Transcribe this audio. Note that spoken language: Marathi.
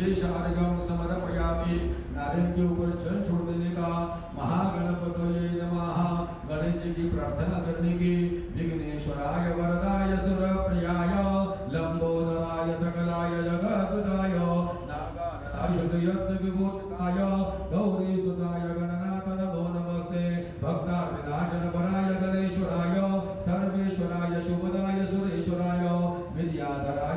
विशेष अर्घ्यम समर्पयामि। नारियल के ऊपर जल छोड़ देने का। महागणपतये नमः। गणेश जी की प्रार्थना करने की। विघ्नेश्वराय वरदाय सुरप्रियाय लंबोदराय सकलाय जगद्गुरुदाय नागाननाय शुद्धयत्न विभूषिताय गौरी सुताय गणनाथ नमो नमस्ते। भक्तार्विनाशन पराय गणेश्वराय सर्वेश्वराय शुभदाय सुरेश्वराय विद्याधराय